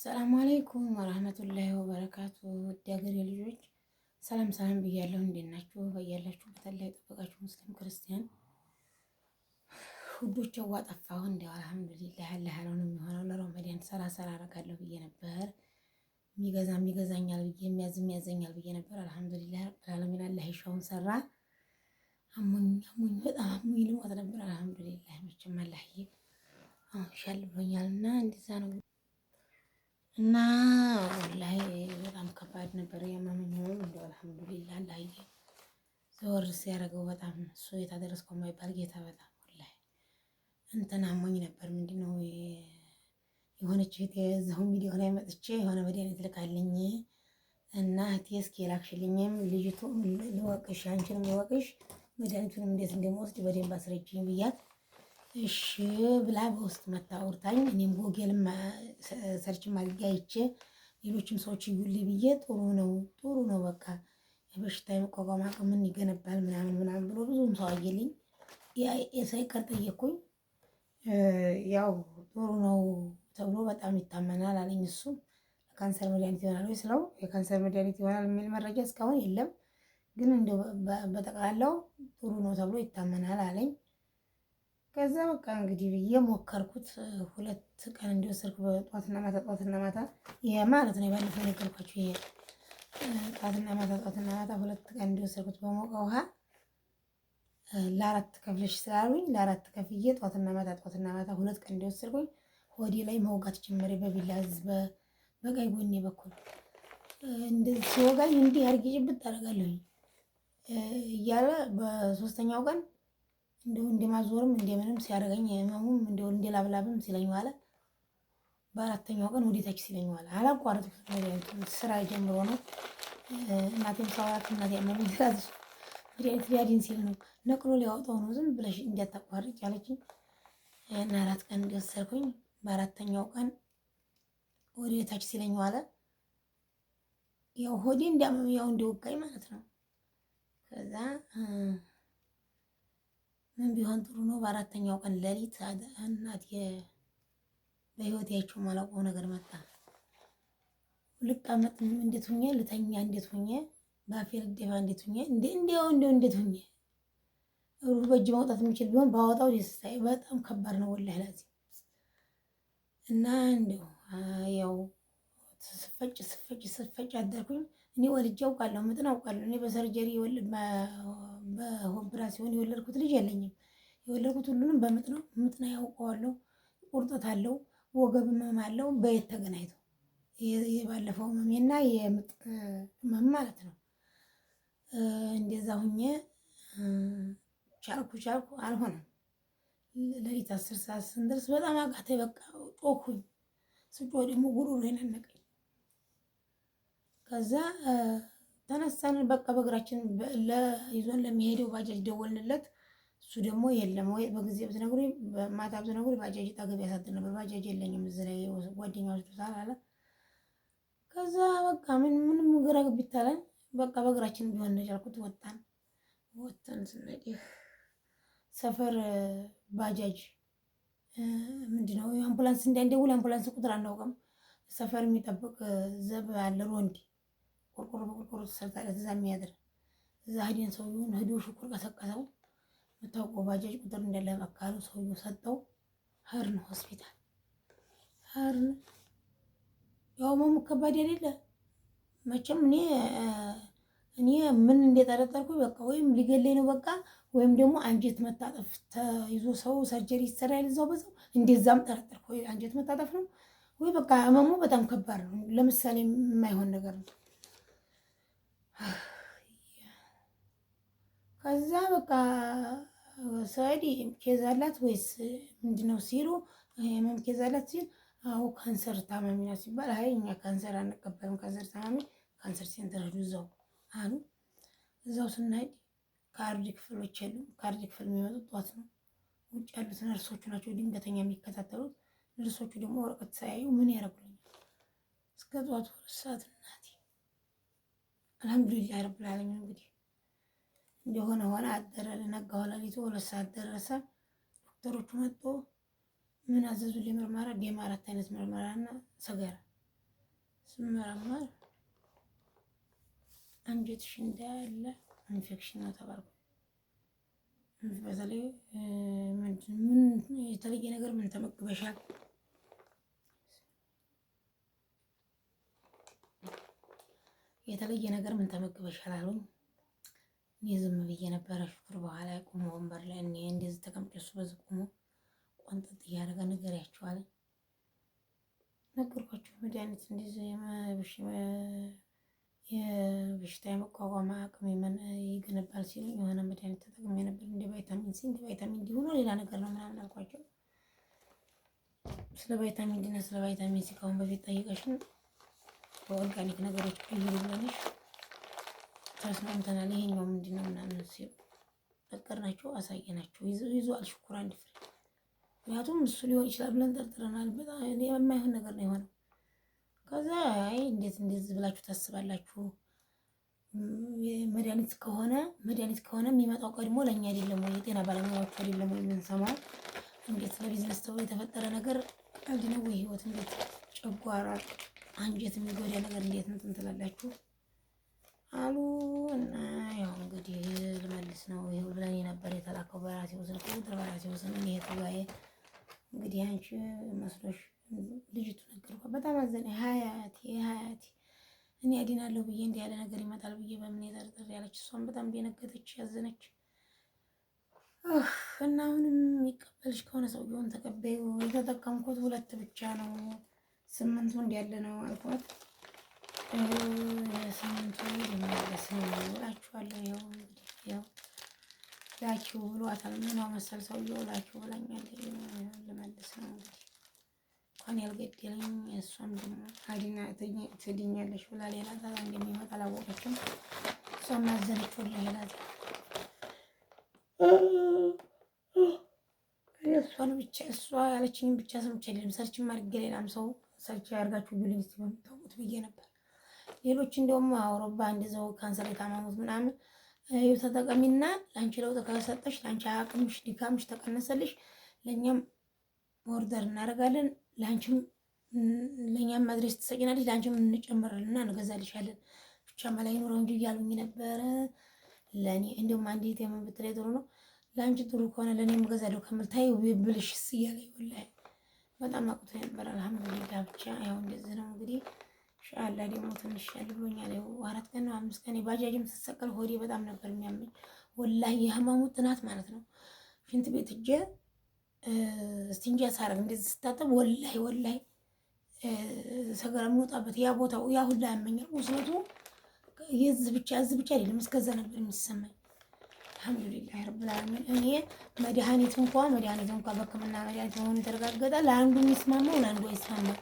ሰላም አለይኩም ወራህመቱላሂ ወበረካቱ። ውድ ሀገሬ ልጆች ሰላም ሰላም ብያለሁ። እንዴት ናችሁ? በያላችሁበት አላህ ይጠብቃችሁ። ሙስሊም ክርስቲያን ሁዶች ዋጠፋሁ እንዲያው አልሐምዱሊላህ አላህ ያለው ነው የሚሆነው። ለረመዳን ሰራ አደርጋለሁ ብዬ ነበር። የሚገዛኛል ብዬ የሚያዘኛል ብዬ ነበር። አልሐምዱሊላህ ረብል ዓለሚን አላህ ይሻውን ሰራ። አሞኝ በጣም አሞኝ ልሞት ነበር። አልሐምዱሊላህ መቼም አላህዬ አሁን ሻል ብሎኛልና እንደዛ ነው። እና ወላሂ በጣም ከባድ ነበር ያመመኝ ነው። እንደው አልሐምዱሊላህ አላህዬ ዘወር ሲያደርገው በጣም እሱ የታደረስከው የማይባል ጌታ በጣም ወላሂ እንትን አሞኝ ነበር። ምንድነው የሆነች እህቴ እዛው ሚዲያው ላይ መጥቼ የሆነ መድኃኒት ልካልኝ እና እህቴ እስኪ ላክሽልኝም ልጅቱ ልወቅሽ አንቺንም ልወቅሽ መድኃኒቱንም እንዴት እንደምወስድ በደንብ አስረጅኝ ብያት እሺ ብላ በውስጥ መታ አውርታኝ እኔም ጎጌልም ሰርችም አድርጌ አይቼ ሌሎችም ሰዎች እዩልኝ ብዬ ጥሩ ነው በቃ የበሽታ የመቋቋም አቅምን ይገነባል ምናምን ብሎ ብዙም ሰው አየልኝ። ሳይቀር ጠየኩኝ። ያው ጥሩ ነው ተብሎ በጣም ይታመናል አለኝ። እሱም የካንሰር መድኃኒት ይሆናል ወይ ስለው የካንሰር መድኃኒት ይሆናል የሚል መረጃ እስካሁን የለም፣ ግን እንደው በጠቅላላው ጥሩ ነው ተብሎ ይታመናል አለኝ። ከዛ በቃ እንግዲህ ብዬ ሞከርኩት። 2 ቀን እንዲወሰድኩ በጧትና ማታ ይሄ ማለት ነው የባለፈው ነገርኳችሁ። ይሄ ጧትና ማታ 2 ቀን እንዲወሰድኩት በሞቀ ውሃ ለ4 ከፍለሽ ስላሉኝ ለ4 ከፍዬ ጧትና ማታ 2 ቀን እንዲወሰድኩኝ ሆዴ ላይ መውጋት ጀመረ በቢላ በቀኝ ጎኔ በኩል እንደዚህ ሲወጋኝ እንዲህ አድርጌ ጭብጥ አደርጋለሁኝ እያለ በ3ኛው ቀን እንደው እንደማዞርም እንደምንም ሲያደርገኝ ህመሙም እንደው እንደላብላብም ሲለኝ ዋለ። በ4ኛው ቀን ወዴታች ሲለኝ ዋለ። አላቋረጥኩትም ስራ ጀምሮ ነው። እናቴም ሰዋት እናቴ ያመመኝ ትላልሽ መድኃኒት ሊያድን ሲል ነው ነቅሎ ሊያወጣው ነው ዝም ብለሽ እንዲያታቋርጭ ያለችኝ እና 4 ቀን እንደወሰድኩኝ በ4ኛው ቀን ወዴታች ሲለኝ ዋለ። ያው ሆዴ እንዲያመመኝ ያው እንደወጋኝ ማለት ነው። ከዛ ምን ቢሆን ጥሩ ነው። በ4ኛው ቀን ሌሊት እናቴ በህይወት ያይቼው ማላውቀው ነገር መጣ። ልቀመጥ እንዴት ሆኜ ልተኛ እንዴት ሆኜ ባፌ ልደፋ እንዴት ሆኜ እንዴት ሆኜ ሩህ በእጅ ማውጣት የምችል ቢሆን ባወጣው ደስታዬ በጣም ከባድ ነው ወላሂ ላዚ እና እንደው ያው ስፈጭ አደርኩኝ። እኔ ወልጄ አውቃለሁ፣ ምጥን አውቃለሁ። እኔ በሰርጀሪ በኦፕራሲዮን የወለድኩት ልጅ የለኝም። የወለድኩት ሁሉንም በምጥ ነው። ምጥን ያውቀዋለሁ። ቁርጠት አለው፣ ወገብ ህመም አለው። በየት ተገናኝቶ የባለፈው ህመሜና የምጥ ህመም ማለት ነው። እንደዛ ሁኜ ቻልኩ አልሆነም። ሌሊት 10 ሰዓት ስንደርስ በጣም አቃተኝ። በቃ ጮኩኝ። ስጮህ ደግሞ ጉሮሮዬን አነቀኝ። ከዛ ተነሳን። በቃ በእግራችን ይዞን ለሚሄደው ባጃጅ ደወልንለት። እሱ ደግሞ የለም ወይ በጊዜ ብትነግሩኝ ማታ ብትነግሩኝ ባጃጅ ጠገብ ያሳድር ነበር። ባጃጅ የለኝም እዚህ ላይ ጓደኛ ወስዶታል አለ። ከዛ በቃ ምንም ግራ ግብት አለን። በቃ በእግራችን ቢሆን እንደቻልኩት ወጣን ስንሄድ ሰፈር ባጃጅ ምንድነው አምቡላንስ እንዳንደውል አምቡላንስ ቁጥር አናውቅም። ሰፈር የሚጠብቅ ዘብ አለ ሮንዲ ቆርቆሮ በቆርቆሮ ተሰርታለት እዛ የሚያድር እዛ ሄደን ሰውዬውን ሄዶ ሽኩር ቀሰቀሰው። የምታውቀው ባጃጅ ቁጥር እንዳለ አካሉ ሰውዬው ሰጠው። ሀርን ሆስፒታል ሀርን ያው ህመሙ ከባድ አይደለ መቼም እኔ ምን እንደጠረጠርኩኝ በቃ ወይም ሊገለኝ ነው በቃ ወይም ደግሞ አንጀት መታጠፍ ተይዞ ሰው ሰርጀሪ ይሰራል እዛው በዛው እንደዛም ጠረጠርኩ። ወይ አንጀት መታጠፍ ነው ወይ በቃ ህመሙ በጣም ከባድ ነው። ለምሳሌ የማይሆን ነገር ነው። ከዛ በቃ ሰይዲ ኬዝ አላት ወይስ ምንድነው ሲሉ ህመም ኬዝ አላት ሲል አዎ ካንሰር ታማሚ ናት ሲባል አይ እኛ ካንሰር አንቀበልም፣ ካንሰር ታማሚ ካንሰር ሴንተር ሄዱ እዛው አሉ። እዛው ስናሄድ ካርድ ክፍሎች የሉም። ካርድ ክፍል የሚመጡት ጧት ነው። ውጭ ያሉት ነርሶቹ ናቸው ድንገተኛ የሚከታተሉት። ነርሶቹ ደግሞ ወረቀት ሳያዩ ምን ያደርጉልኛል? እስከ ጧት 2 ሰዓት እናቴ አልሐምዱሊላህ ረብል ዓለሚን እንግዲህ እንደሆነ ሆነ አደረ። ነጋ ኋላሊቱ 2 ሰዓት ደረሰ። ዶክተሮቹ መጡ። ምን አዘዙልኝ? ምርመራ ደም 4 አይነት ምርመራና ሰገራ ስመረመር አንጀትሽ እንዳለ ኢንፌክሽን ነው ተባልኩ። በተለይ ምን የተለየ ነገር ምን ተመግበሻል? የተለየ ነገር ምን ተመግበሻል አሉኝ። እኔ ዝም ብዬ ነበረ። ሹክር በኋላ ቆሞ ወንበር ላይ እኔ እንደዚህ ተቀምጬ እሱ በዚህ ቆሞ ቆንጠጥ እያደረገ ንገሪያቸው አለኝ። ነገርኳቸው። መድኃኒት እንደዚህ የበሽታ የመቋቋም አቅም ይገነባል ሲሉኝ የሆነ መድኃኒት ተጠቅሜ ነበር እንደ ቫይታሚን ሲ እንደ ቫይታሚን ዲ ሆኖ ሌላ ነገር ነው ምናምን አልኳቸው። ስለ ቫይታሚን ዲ እና ስለ ቫይታሚን ሲ ካሁን በፊት ጠይቀሽን በኦርጋኒክ ነገሮች ብይሉ ብለንሽ ተስማምተናል። ይሄኛው ምንድን ነው ምናምን ሲሉ ጠቀርናቸው፣ አሳየናቸው። ይዟል ሽኩር አንድ ፍሬ። ምክንያቱም እሱ ሊሆን ይችላል ብለን ጠርጥረናል። በጣም የማይሆን ነገር ነው የሆነው። ከዛ አይ እንዴት ብላችሁ ታስባላችሁ? መድኃኒት ከሆነ የሚመጣው ቀድሞ ለእኛ አይደለም ወይ? የጤና ባለሙያዎች አይደለም ወይ የምንሰማው? እንዴት ለቢዝነስ ተብሎ የተፈጠረ ነገር ቀልድ ነው ወይ? ህይወት እንዴት ጨጓራ አንጀት የሚጎዳ ነገር እንዴት እንትን ትላላችሁ አሉ። እና ያው እንግዲህ ልመልስ ነው ይሄ ብለን ነበር የተላከው በራሴው ስልክ በራሴው ስም ይሄ ተጋዬ እንግዲህ አንቺ መስሎሽ ልጅቱ ነገርኳት። በጣም አዘነ። ሀያቴ እኔ አድናለሁ ብዬ እንዲህ ያለ ነገር ይመጣል ብዬ በምን የጠርጥር ያለች እሷን በጣም ደነገጠች፣ ያዘነች። እና አሁንም የሚቀበልሽ ከሆነ ሰውየውን ተቀበዩ። የተጠቀምኩት 2 ብቻ ነው፣ 8ቱ እንዲያለ ነው አልኳት። 8ቱ ሊመለስ ነው እላችኋለሁ። ያው እንግዲህ ያው ላኪው ብሏታል። ምነው መሰል ሰውየው ላኪው ብላኛለች። ልመልስ ነው እንግዲህ እንኳን ያልገደለኝ እሷም ደግሞ አዲና ትድኛለሽ ብላ ሌላ ጣጣ እንደሚመጣ አላወቀችም። እሷም አዘነች። ወላሂ ላዚ እሷን ብቻ እሷ ያለችኝን ብቻ ሰምቼ አይደለም ሰርችም አድርጌ ሌላም ሰው ሰርች ያርጋችሁ ቢሉኝ እስቲ በምታውቁት ብዬ ነበር። ሌሎች እንደውም አውሮፓ እንደዛው ካንሰር የታመሙት ምናምን ተጠቀሚና ለአንቺ ለውጥ ከሰጠሽ ለአንቺ አቅምሽ ድካምሽ ተቀነሰልሽ ለእኛም ኦርደር እናደርጋለን፣ ለእኛም መድረስ ትሰቂናለሽ፣ ለአንቺም እንጨምራልና እንገዛልሻለን ብቻ መላይ ኑሮ እንጂ እያሉኝ ነበረ። ለእኔ እንዲሁም አንዲት የምን ብትለኝ ጥሩ ነው ለአንቺ ጥሩ ከሆነ ለእኔም እገዛለሁ ከምልታይ ብልሽስ እያለኝ ወላሂ በጣም አቁቶ ነበር። አልሐምዱሊላህ ብቻ ያው እንደዚህ ነው እንግዲህ ሻላ ደግሞ ትንሽ ያልብሎኛል። ያው 4 ቀን ነው 5 ቀን ባጃጅም ተሰቀል ሆዴ በጣም ነበር የሚያመኝ ወላሂ የህመሙ ጥናት ማለት ነው። ሽንት ቤት እጄ እስቲንጃ ሳረግ እንደዚህ ስታጠብ ወላሂ ሰገራ የሚወጣበት ያ ቦታው ያ ሁላ ያመኛል። ውስነቱ እዚህ ብቻ አይደለም እስከዛ ነበር የሚሰማኝ። አልሐምዱሊላህ ረብል ዓለሚን። እኔ መድኃኒት እንኳን በህክምና መድኃኒት መሆኑ የተረጋገጠ ለአንዱ የሚስማማው ለአንዱ አይስማማም።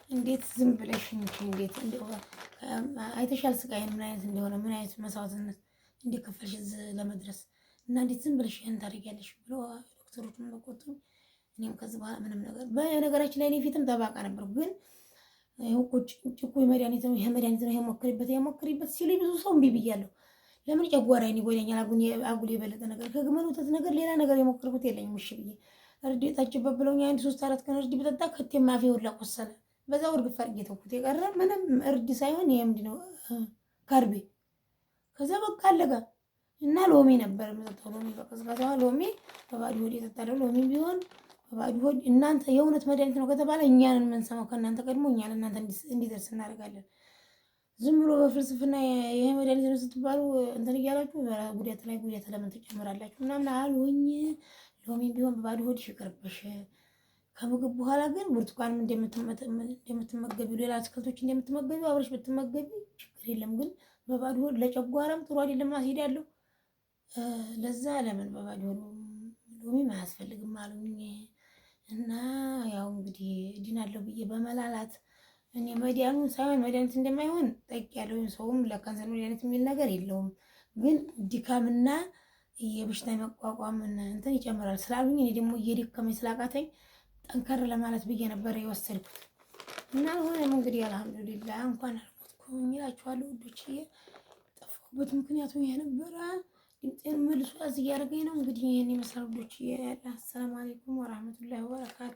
እንዴት ዝም ብለሽ እንዴት አይተሻል ስቃይን ምን አይነት እንደሆነ ምን አይነት መስዋዕትነት እንደከፈልሽ ለመድረስ እና እንዴት ዝም ብለሽ ይሄን ታደርጊያለሽ ብሎ ዶክተሮቹን ተቆጡኝ። እኔም ከዚህ በኋላ ምንም ነገር በነገራችን ላይ እኔ ፊትም ተባቃ ነበር፣ ግን ጭቁ መድኃኒት ነው ይሄ መድኃኒት ነው ይሄ ሞክሪበት ሲሉኝ ብዙ ሰው እምቢ ብያለሁ። ለምን ጨጓራዬን ይጎዳኛል? አጉል የበለጠ ነገር ከግመል ወተት ነገር ሌላ ነገር የሞክርኩት የለኝም። እሺ ብዬ እርድ ጠጭበት ብለውኝ 1-3-4 ቀን እርድ ብጠጣ ከቴም አፌ ሁላ ቆሰለ። በዛው እርግፍ አድርጌ ተውኩት። የቀረ ምንም እርድ ሳይሆን ይሄ ምንድን ነው ከርቤ። ከዛ በቃ አለቀ እና ሎሚ ነበር የምጠጣው። ሎሚ በቀዝቃዛ ሎሚ በባዶ ሆድ የጠጣለው ሎሚ ቢሆን በባዶ ሆድ። እናንተ የእውነት መድኃኒት ነው ከተባለ እኛን የምንሰማው ከእናንተ ቀድሞ እኛ ለእናንተ እንዲደርስ እናደርጋለን። ዝም ብሎ በፍልስፍና ይሄ መድኃኒት ነው ስትባሉ እንትን እያላችሁ ጉዳት ላይ ጉዳት ለምን ትጨምራላችሁ ምናምን አሉኝ። ሎሚ ቢሆን በባዶ ሆድ ይቅርብሽ። ከምግብ በኋላ ግን ብርቱካንም እንደምትመገቢው ሌላ አትክልቶች እንደምትመገቢው አብረሽ ብትመገቢ ችግር የለም። ግን በባዶ ሆድ ለጨጓራም ጥሩ አይደለም፣ አሲድ ያለው ለዛ ለምን በባዶ ሆድ ሎሚ አያስፈልግም አሉኝ። እና ያው እንግዲህ ድናለሁ ብዬ በመላላት እኔ መድኃኒቱን ሳይሆን መድኃኒት እንደማይሆን ጠይቄያለሁ። ሰውም ለካንሰር መድኃኒት የሚል ነገር የለውም፣ ግን ድካምና የበሽታ መቋቋም እንትን ይጨምራል ስላሉኝ እኔ ደግሞ እየደከመኝ ስላቃተኝ ጠንከር ለማለት ብዬ ነበር የወሰድኩት እና አልሆነም። እንግዲህ አልሐምዱሊላህ እንኳን አልሞትኩም እላችኋለሁ ውዶችዬ። ጠፋሁበት ምክንያቱ ይሄ ነበረ። ድምፄን መልሶ ያዝ እያደረገኝ ነው። እንግዲህ ይህን ይመስላል ውዶችዬ። አሰላሙ አለይኩም ወራህመቱላሂ ወበረካቱ።